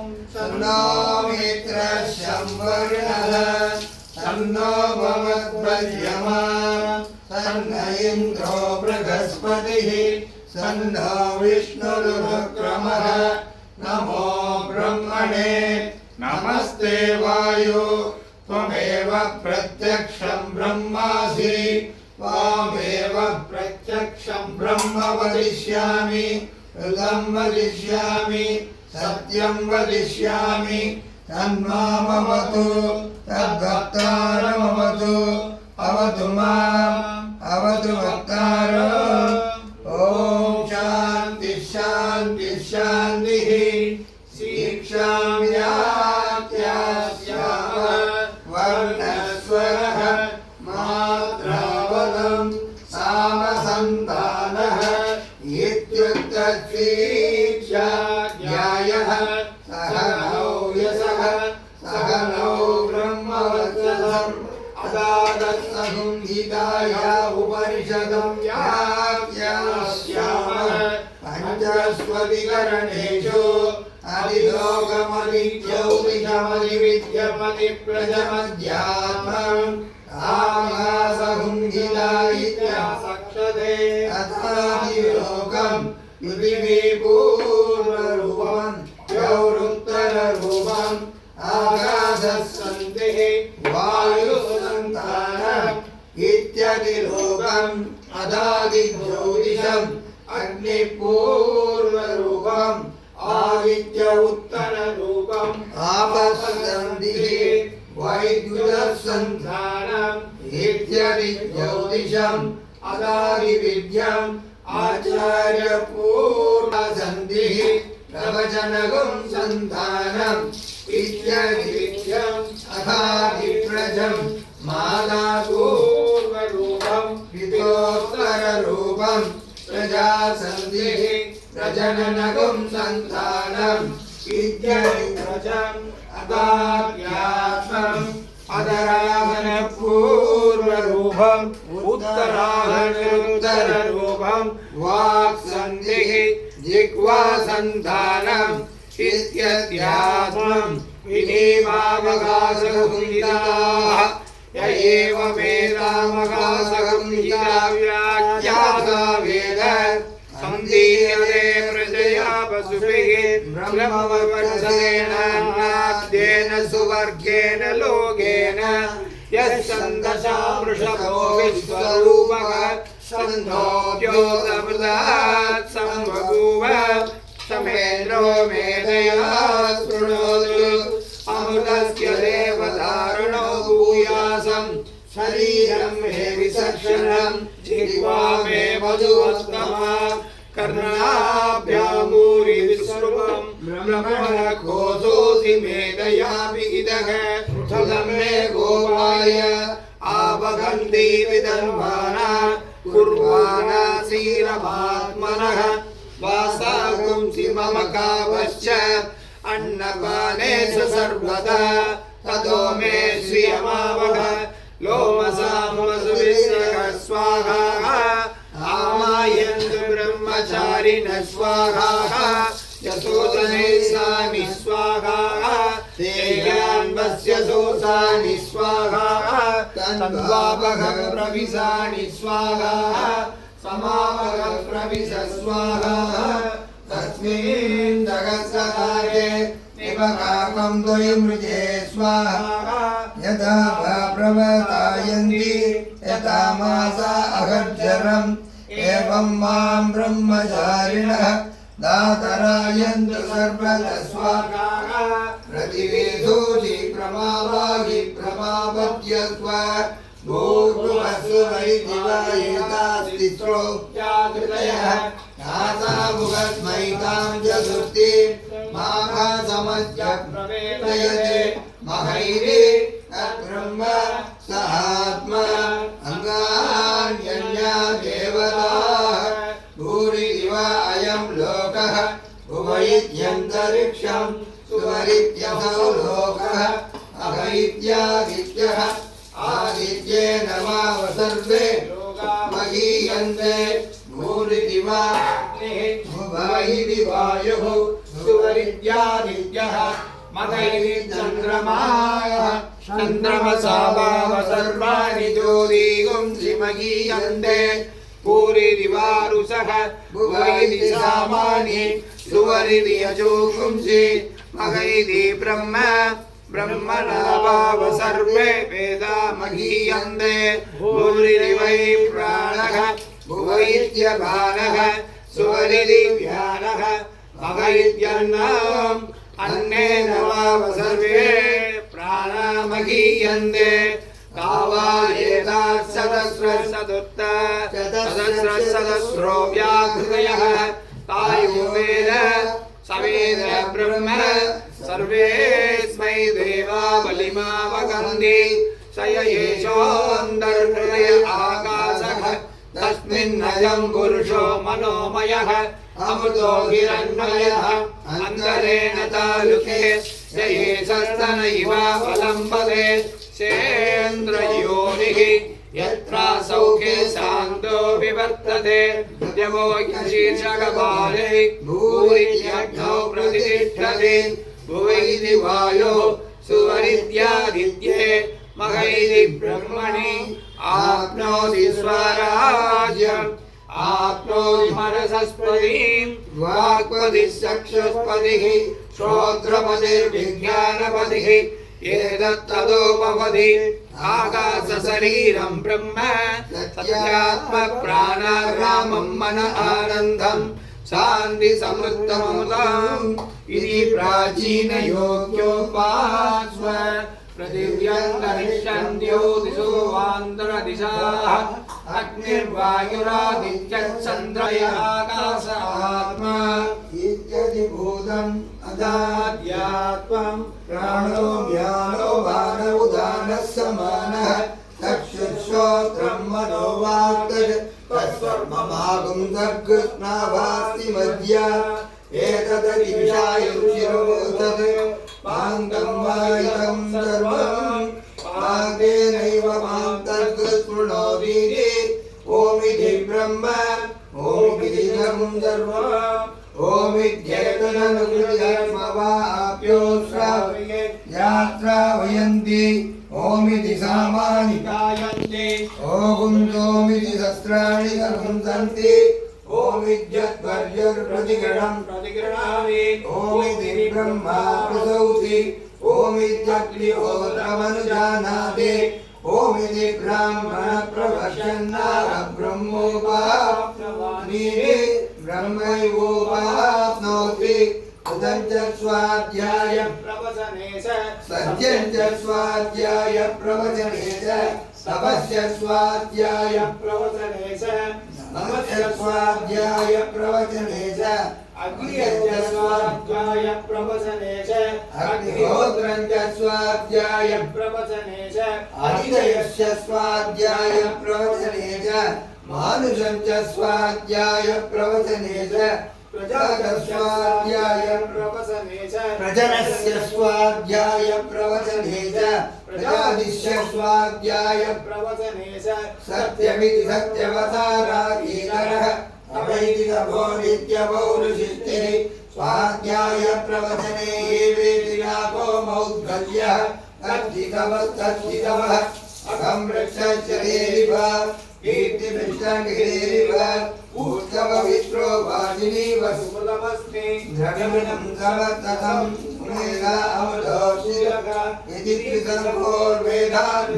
तन्नो मित्रशंवर्णः तन्नो भवद्भर्यमा तन्न इन्द्रो बृहस्पतिः तन्नो विष्णुरुक्रमः नमो ब्रह्मणे नमस्ते वायु त्वमेव प्रत्यक्षं ब्रह्मासि त्वमेव प्रत्यक्षं ब्रह्म वदिष्यामि ऋतं वदिष्यामि सत्यं वदिष्यामि तन्मामवतु तद्भक्तारमवतु अवतु माम् अवतु भक्तारो। ॐ शान्ति शान्ति शान्तिः। शिक्षां यात्यास्याम वर्णस्वरः मात्राबलं सामसन्तानः इत्युक्तशिक्षा सहनौ यशः सहनौ ब्रह्मवत्सलं अदागत्संहिताय उपनिषदं व्याख्यास्यामः पञ्चस्वधिकरणेषु अधिलोकमधिज्योतिषमधिविद्यमधिप्रजमध्यात्मं आमासंहिता इत्यासक्षते अथाधिलोकं पृथिवीपूर्वरूपं गौरुत्तररूपम् आकाशस्सन्तिः वायुसन्तानम् इत्यधिलोकम् अदादिज्योतिषम् अग्निपूर्वरूपम् आदित्य उत्तररूपम् आपस्सन्तिः वैद्युतसन्धानम् इत्यधिज्योतिषम् अदादिविद्यम् आचार्यपूर्वसन्धिः प्रवचनगुं सन्धानम् इत्यधिविद्यम् अथादिप्रजम् मालापूर्वरूपम् पितोत्तररूपम् प्रजासन्धिः प्रजननगुं सन्धानम् इत्यधिप्रजम् अदाध्यात्मम् अदराहनपूर्वरूपम् उत्तराहनोत्तररूपम् वाक्सन्धिः जिह्वासन्धानम् इत्यध्यात्मम् विनीमावकाशसंहिताः य एवमेतावकाशसंहिता व्याख्याता वेद सन्दीयते प्रजया पशुभिः ब्रह्मवर्चसेन नाद्येन सुवर्गेण लोकेन यः सन्दशा वृषभो विश्वरूपः सन्धोऽप्योतमृतात् संबभूव समेन्द्रो मेधया शृणोतु अमृतस्य देवधारणो भूयासम् शरीरं मे विसर्जनं जिह्वा मे मधुवत्तमा कर्णाभ्यामूरि विश्रुवं ब्रह्मणघोषोऽसि मेधया विहितः फलं मे गोपाय आवगन्ति विदर्भाना कुर्वाणा सीरमात्मनः वासागुंसि मम कावश्च अन्नपाने सर्वदा ततो मे श्रियमावह लोमसामसुविश्रः स्वाहा आमायन्तु ब्रह्मचारिणः स्वाहा यशोदने सानि स्वाहा तेयान्वस्य सोसानि स्वाहा तन्वावह प्रविशानि स्वाहा समावह प्रविश स्वाहा तस्मिन् जगत्सहाये निपकाकं द्वयमृजे स्वाहा यथा प्रवतायन्ति यथा मासा अहर्जरम् एवं मां ब्रह्मचारिणः दातरायन्तु सर्वदा स्वाहा प्रतिवेदोषि प्रमावाहि प्रमापद्यस्व भूर्भुवस्सु वैदिवायेतास्तिस्रो जागृतयः नासामुखस्मैतां चतुर्थी माघासमस्य प्रवेदयते महैरे तद्ब्रह्म स आत्मा अङ्गान्यन्या देवताः भूरिव अयं लोकः भुवैत्यन्तरिक्षं सुवरित्यसौ लोकः अहैत्यादित्यः आदित्ये नमाव सर्वे महीयन्ते भूरिव वायुः सुवरित्यादित्यः मगैर्चन्द्रमाः चन्द्रमसा वाव सर्वाणि ज्योतिगुंसि महीयन्ते पूरिरिवारुसः भुवैरि सामानि सुवरिरि यजोगुंसि मगैरि ब्रह्म ब्रह्मणा वाव सर्वे वेदा महीयन्ते भूरिरि वै प्राणः भुवैत्यभानः सुवरिरि व्यानः मगैत्यन्नम् अन्नेन वाव सर्वे प्राणा महीयन्ते कावायेतात् सहस्रो व्याहृदयः तायुर्वेद सवेद ब्रह्म सर्वेस्मै देवा बलिमावगन्ति स एषोऽन्तर्हृदय आकाशः तस्मिन्नयं पुरुषो मनोमयः अमृतो हिरण्मयः अन्तरेण तालुके स एषस्तन इवावलम्बते सेन्द्रयोनिः यत्रासौखे शान्तो विवर्तते यमो शीर्षकपाले भूरित्यग्नौ प्रतिष्ठते भुवैति वायो सुवरित्यादित्ये मगैति ब्रह्मणि आप्नोति स्वराज्यम् आप्नोति मनसस्पतिं वाक्पतिः चक्षुष्पतिः श्रोत्रपतिर्विज्ञानपतिः एतत्तदोपपदि आकाशशरीरं ब्रह्म सत्यात्मप्राणारामं मन आनन्दं शान्तिसमृद्धममृतम् इति प्राचीनयोग्योपास्व पृथिव्यन्तरिक्षन्त्यो दिशो वान्तरदिशाः अग्निर्वायुरादित्यश्चन्द्रय आकाश आत्मा इत्यधिभूतम् अदाद्यात्मम् प्राणो व्यानो वान उदानः समानः चक्षुश्रोत्रं मनो वाक्तज तत्सर्वमागुं दर्घृष्णावास्ति मध्या एतदधिविषायुर्शिरोतत् पाङ्गं वायुतं सर्वं पाङ्गेनैव मां तद्गृह्णोति ओमिति ब्रह्म ओमिति सर्वं सर्वम् ओमित्येतदनुगृह्यमवाप्योश्रावये यात्रावयन्ति ओमिति सामानि गायन्ति ओमिति शस्त्राणि कर्मन्ति ओमित्यद्वर्यप्रतिगणं प्रतिगृह्णामि ओमिति ब्रह्मा प्रसौति ओमित्यग्निहोत्रमनुजानाति ओमिति ब्राह्मण प्रवचन्नाः ब्रह्मोपाप्नोति ब्रह्मैवोपाप्नोति उदं च स्वाध्याय प्रवचने च सत्यं च स्वाध्याय प्रवचने च तपस्य स्वाध्याय प्रवचने च नमस्य स्वाध्याय प्रवचने च अग्नियस्य स्वाध्याय प्रवचने च अग्निहोत्रं च स्वाध्याय प्रवचने च अदितयस्य स्वाध्याय प्रवचने च मानुषं च स्वाध्याय प्रवचने च प्रजास्वाध्याय प्रवचने च प्रजनस्य स्वाध्याय प्रवचने च प्रजादिस्य स्वाध्याय प्रवचने च सत्यमिति सत्यवताराधीकरः अवैदिकभो नित्यपौरुषिष्टिः स्वाध्याय प्रवचने एवेति नाको मौद्गल्यः तद्धितवः अहं वृक्षश्चरेरिव कीर्तिमिष्टगिरेरिव ऊर्ध्ववित्रो वाजिनीव सुमृतमस्मि द्रविणं समर्थतं मेधा अमृतोषिरः यदि त्रिसर्गोर्वेदान्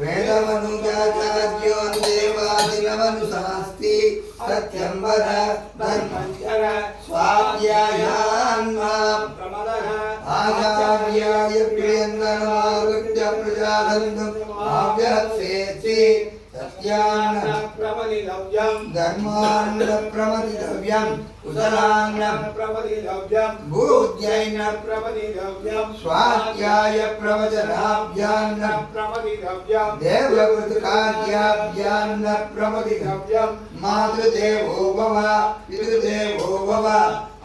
वेदमनुजाचार्यो देवादिनमनुशास्ति सत्यं वद धर्मं चर स्वाध्यायान्मां प्रमदः आचार्याय प्रियन्दनमावृत्य प्रजाधन्दम् आव्यत्सेति सत्यान्न प्रमदितव्यं धर्मान्न प्रमदितव्यं कुशलान्न प्रमदितव्यं बुद्ध्यैन प्रमदितव्यं स्वाध्याय प्रवचनाभ्यान्न प्रमदितव्यं देववृत्कार्याभ्यान्न प्रमदितव्यं मातृदेवो भव पितृदेवो भव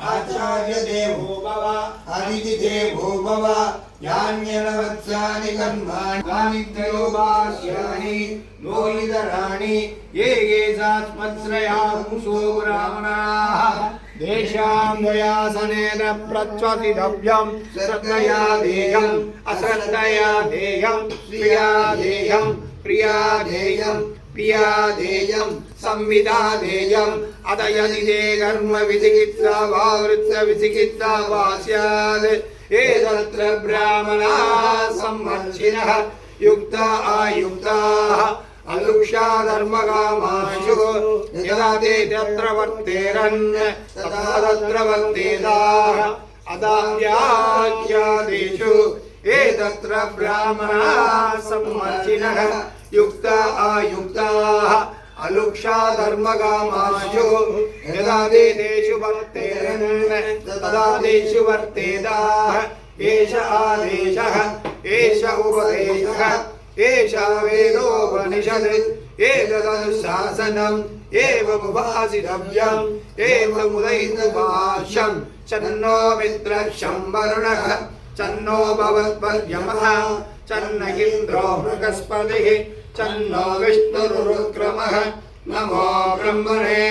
आचार्य देवो भव अतिथि देवो भव यान्यनवत्सानि कर्माणि त्रयोभाष्याणि लोहितराणि ये ये सास्मत्श्रयाहुषो ब्राह्मणाः देशान्वयासनेन प्रच्वसितव्यं श्रद्धया देयम् अश्रद्धया देयं प्रिया देयं प्रिया देयं प्रिया देयं संविदा देयम् अत यदि ते कर्म विचिकित्सा वा वृत्त विचिकित्सा वा स्यात् एतत्र ब्राह्मणाः सम्मर्शिनः युक्ता आयुक्ताः अलुक्षा धर्मकामाशु यदा ते तत्र वर्तेरन् तदा तत्र वर्तेताः अदाव्याख्यादेषु एतत्र ब्राह्मणाः सम्मर्शिनः युक्ता आयुक्ताः अलुक्षा धर्मकामाशु यदा ते तेषु वर्तेरन् तदा तेषु वर्तेताः एष आदेशः एष उपदेशः एषा वेदोपनिषद् एतदनुशासनम् एवमुपासितव्यम् एवमुदयितुभाष्यम् चन्नो मित्रक्षं वरुणः चन्नो भवत्पर्यमः चन्न इन्द्रो बृहस्पतिः चन्नो विष्णुरुक्रमः नमो ब्रह्मणे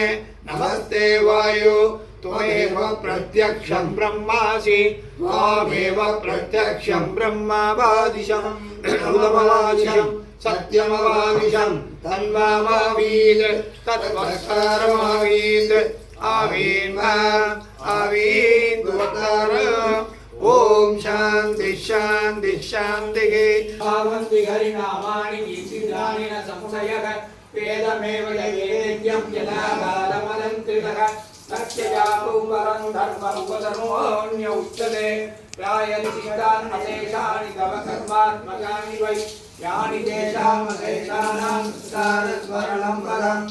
नमस्ते वायु त्वमेव प्रत्यक्षं ब्रह्मासि त्वामेव प्रत्यक्षं ब्रह्मावादिशम् ऋतमवादिशम् सत्यमवादिशम् तन्मावीत् तत्वकारमावीत् आवीन्वा आवीद्वकार ओम शांति शांति शांतिः भावन्ति हरिनामानि कीर्तिदानि न संशयः वेदमेव वेद्यं यदा कालमलङ्कृतः तस्यापूर्वं धर्ममुपधर्मोऽन्य उच्यते प्रायश्चित्तान् अशेषाणि तव कर्मात्मकानि वै यानि तेषाम् अशेषाणां स्मरणं वरम्